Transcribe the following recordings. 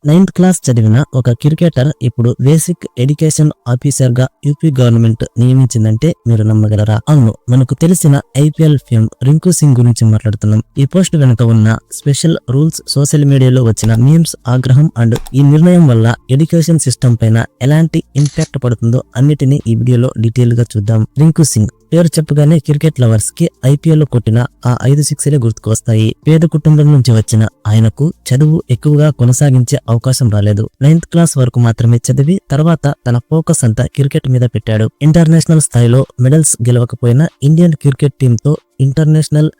9th class చదివిన ఒక cricketer ఇప్పుడు బేసిక్ ఎడ్యుకేషన్ ఆఫీసర్ గా యూపీ గవర్నమెంట్ నియమించిందంటే మీరు నమ్మగలరా? అవును, మనకు తెలిసిన ఐపీఎల్ ఫేమ్ రింకు సింగ్ గురించి మాట్లాడుతున్నాం. ఈ పోస్ట్ వెనుక ఉన్న స్పెషల్ రూల్స్, సోషల్ మీడియాలో వచ్చిన మీమ్స్, ఆగ్రహం అండ్ ఈ నిర్ణయం వల్ల ఎడ్యుకేషన్ సిస్టమ్ పైన ఎలాంటి ఇంపాక్ట్ పడుతుందో అన్నిటినీ ఈ వీడియోలో డీటెయిల్ గా చూద్దాం. రింకు సింగ్ పేరు చెప్పగానే క్రికెట్ లవర్స్ కి ఐపీఎల్ లో కొట్టిన ఆ 5 సిక్స్లే గుర్తుకొస్తాయి. పేద కుటుంబం నుంచి వచ్చిన ఆయనకు చదువు ఎక్కువగా కొనసాగించే అవకాశం రాలేదు. 9th క్లాస్ వరకు మాత్రమే చదివి తర్వాత తన ఫోకస్ అంతా క్రికెట్ మీద పెట్టాడు. ఇంటర్నేషనల్ స్థాయిలో మెడల్స్ గెలవకపోయినా ఇండియన్ క్రికెట్ టీమ్ తో ఇంటర్నేషనల్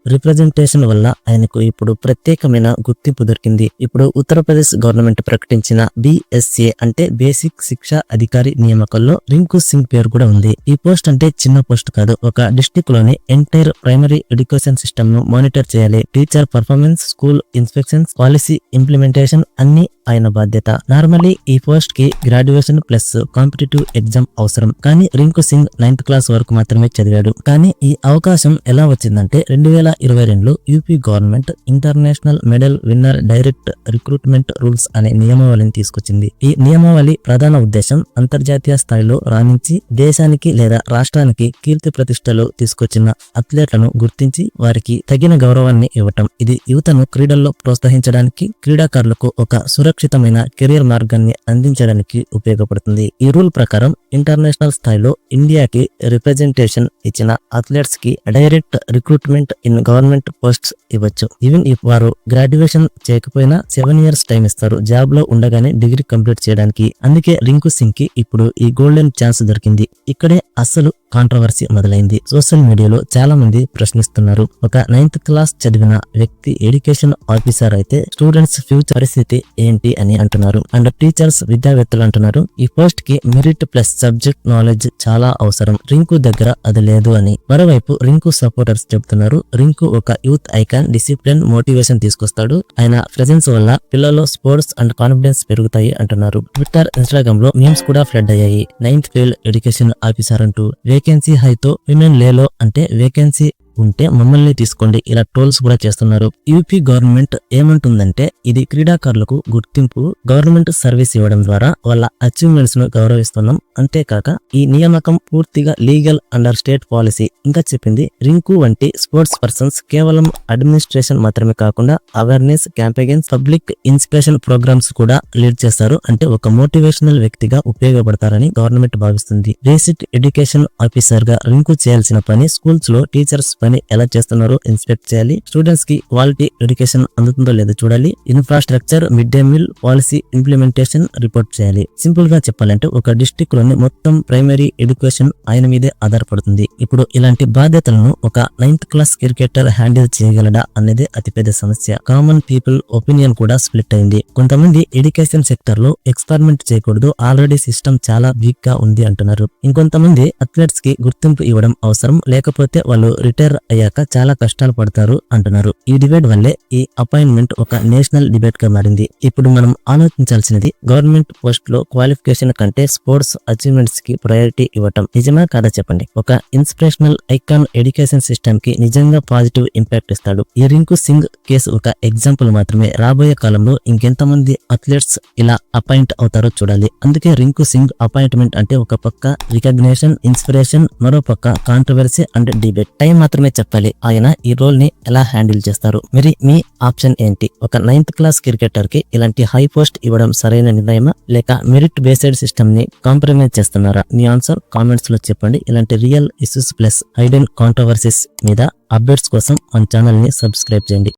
రిప్రజెంటేషన్ వల్ల ఆయనకు ఇప్పుడు ప్రత్యేకమైన గుర్తింపు దొరికింది. ఇప్పుడు ఉత్తరప్రదేశ్ గవర్నమెంట్ ప్రకటించిన BSA అంటే బేసిక్ శిక్షా అధికారి నియామకంలో రింకు సింగ్ పేరు కూడా ఉంది. ఈ పోస్ట్ అంటే చిన్న పోస్ట్ కాదు. ఒక డిస్ట్రిక్ట్ లోని ఎంటైర్ ప్రైమరీ ఎడ్యుకేషన్ సిస్టమ్ ను మానిటర్ చేయాలి. Teacher performance, school inspections, policy implementation అన్ని ఆయన బాధ్యత. నార్మల్లీ ఈ పోస్ట్ కి గ్రాడ్యుయేషన్ ప్లస్ కాంపిటేటివ్ ఎగ్జామ్ అవసరం. కానీ రింకు సింగ్ 9th క్లాస్ వరకు మాత్రమే చదివాడు. కానీ ఈ అవకాశం ఎలా వచ్చిందంటే 2022లో UP government international medal winner direct recruitment rules అనే నియమావళిని తీసుకొచ్చింది. ఈ నియమావళి ప్రధాన ఉద్దేశం అంతర్జాతీయ స్థాయిలో రాణించి దేశానికి లేదా రాష్ట్రానికి కీర్తి ప్రతిష్టలు తీసుకొచ్చిన అథ్లెట్లను గుర్తించి వారికి తగిన గౌరవాన్ని ఇవ్వటం. ఇది యువతను క్రీడల్లో ప్రోత్సహించడానికి, క్రీడాకారులకు ఒక సురక్షితమైన కెరీర్ మార్గాన్ని అందించడానికి ఉపయోగపడుతుంది. ఈ రూల్ ప్రకారం ఇంటర్నేషనల్ స్థాయిలో ఇండియాకి రిప్రజెంటేషన్ ఇచ్చిన అథ్లెట్స్ కి direct recruitment in government posts ఇవ్వచ్చు. ఈవెన్ వారు గ్రాడ్యుయేషన్ చేయకపోయినా 7 years టైం ఇస్తారు జాబ్ లో ఉండగానే డిగ్రీ కంప్లీట్ చేయడానికి. అందుకే రింకు సింగ్ కి ఇప్పుడు ఈ గోల్డెన్ ఛాన్స్ దొరికింది. ఇక్కడే అసలు కాంట్రవర్సీ మొదలైంది. సోషల్ మీడియాలో చాలా మంది ప్రశ్నిస్తున్నారు. ఒక 9th క్లాస్ చదివిన వ్యక్తి ఎడ్యుకేషన్ ఆఫీసర్ అయితే స్టూడెంట్స్ ఫ్యూచర్ పరిస్థితి ఏంటి అని అంటున్నారు. అండ్ టీచర్స్, విద్యావేత్తలు అంటున్నారు ఈ పోస్ట్ కి మెరిట్ ప్లస్ సబ్జెక్ట్ నాలెడ్జ్ చాలా అవసరం. రింకు దగ్గర అది లేదు అని. మరోవైపు రింకు సపోర్టర్స్ చెబుతున్నారు రింకు ఒక యూత్ ఐకాన్, డిసిప్లిన్, మోటివేషన్ తీసుకొస్తాడు. ఆయన ప్రెజెన్స్ వల్ల పిల్లల్లో స్పోర్ట్స్ అండ్ కాన్ఫిడెన్స్ పెరుగుతాయి అంటున్నారు. ట్విట్టర్, ఇన్స్టాగ్రామ్ లో మీమ్స్ కూడా ఫ్లడ్ అయ్యాయి. 9th ఫెయిల్ ఎడ్యుకేషన్ ఆఫీసర్ అంటూ, వేకెన్సీ హైతో విమెన్ లేలో అంటే వేకెన్సీ ఉంటే మమ్మల్ని తీసుకోండి, ఇలా ట్రోల్స్ కూడా చేస్తున్నారు. యూపీ గవర్నమెంట్ ఏమంటుందంటే ఇది క్రీడాకారులకు గుర్తింపు, గవర్నమెంట్ సర్వీస్ ఇవ్వడం ద్వారా వాళ్ళ అచీవ్మెంట్స్ ను గౌరవిస్తున్నాం. అంతేకాక ఈ నియామకం పూర్తిగా లీగల్ అండర్ స్టేట్ పాలసీ. ఇంకా చెప్పింది రింకు వంటి స్పోర్ట్స్ పర్సన్స్ కేవలం అడ్మినిస్ట్రేషన్ మాత్రమే కాకుండా awareness campaigns, public inspiration programmes కూడా లీడ్ చేస్తారు. అంటే ఒక మోటివేషనల్ వ్యక్తిగా ఉపయోగపడతారని గవర్నమెంట్ భావిస్తుంది. బేసిక్ ఎడ్యుకేషన్ ఆఫీసర్ గా రింకు చేయాల్సిన పని స్కూల్స్ లో టీచర్స్ పని ఎలా చేస్తున్నారో ఇన్స్పెక్ట్ చేయాలి. స్టూడెంట్స్ కి క్వాలిటీ ఎడ్యుకేషన్ అందుతుందో లేదో చూడాలి. Infrastructure, mid day meal, policy implementation report చేయాలి. సింపుల్ గా చెప్పాలంటే ఒక డిస్ట్రిక్ట్ లోని మొత్తం ప్రైమరీ ఎడ్యుకేషన్ ఆయన మీదే ఆధారపడుతుంది. ఇప్పుడు ఇలాంటి బాధ్యతలను ఒక 9th క్లాస్ క్రికెటర్ హ్యాండిల్ చేయగలడా అనేది అతిపెద్ద సమస్య. కామన్ పీపుల్ ఒపీనియన్ కూడా స్ప్లిట్ అయింది. కొంతమంది ఎడ్యుకేషన్ సెక్టర్ లో ఎక్స్పెరిమెంట్ చేయకూడదు, ఆల్రెడీ సిస్టమ్ చాలా వీక్ గా ఉంది అంటున్నారు. ఇంకొంతమంది అథ్లెట్స్ కి గుర్తింపు ఇవ్వడం అవసరం, లేకపోతే వాళ్ళు రిటైర్ అయ్యాక చాలా కష్టాలు పడతారు అంటున్నారు. ఈ డిబేట్ వల్లే ఈ అపాయింట్మెంట్ ఒక నేషనల్ డిబేట్ గా మారింది. ఇప్పుడు మనం ఆలోచించాల్సినది గవర్నమెంట్ పోస్ట్ లో క్వాలిఫికేషన్ కంటే స్పోర్ట్స్ అచీవ్మెంట్స్ కి ప్రయారిటీ ఇవ్వటం నిజమా కాదా చెప్పండి. ఒక ఇన్స్పిరేషనల్ ఐకాన్ ఎడ్యుకేషన్ సిస్టమ్ కి నిజంగా పాజిటివ్ ఇంపాక్ట్ ఇస్తాడు. ఈ రింకు సింగ్ కేసు ఒక ఎగ్జాంపుల్ మాత్రమే. రాబోయే కాలంలో ఇంకెంతమంది అథ్లెట్స్ ఇలా అపాయింట్ అవుతారో చూడాలి. అందుకే రింకు సింగ్ అపాయింట్మెంట్ అంటే ఒక పక్క రికగ్నిషన్, ఇన్స్పిరేషన్, మరో పక్క కాంట్రవర్సీ అండ్ డిబేట్. టైం మాత్రమే చెప్పాలి ఆయన ఈ రోల్ ని ఎలా హ్యాండిల్ చేస్తారు. మరి మీ ఆప్షన్ ఏంటి? ఒక 9th క్లాస్ క్రికెటర్ కి ఇలాంటి హై పోస్ట్ ఇవ్వడం సరైన నిర్ణయమా, లేక మెరిట్ బేస్డ్ సిస్టమ్ ని కాంప్రమైజ్ చేస్తున్నారా? మీ ఆన్సర్ కామెంట్స్ లో చెప్పండి. ఇలాంటి real issues plus Hayden controversies మీద అప్డేట్స్ కోసం మన ఛానల్ ని సబ్స్క్రైబ్ చేయండి.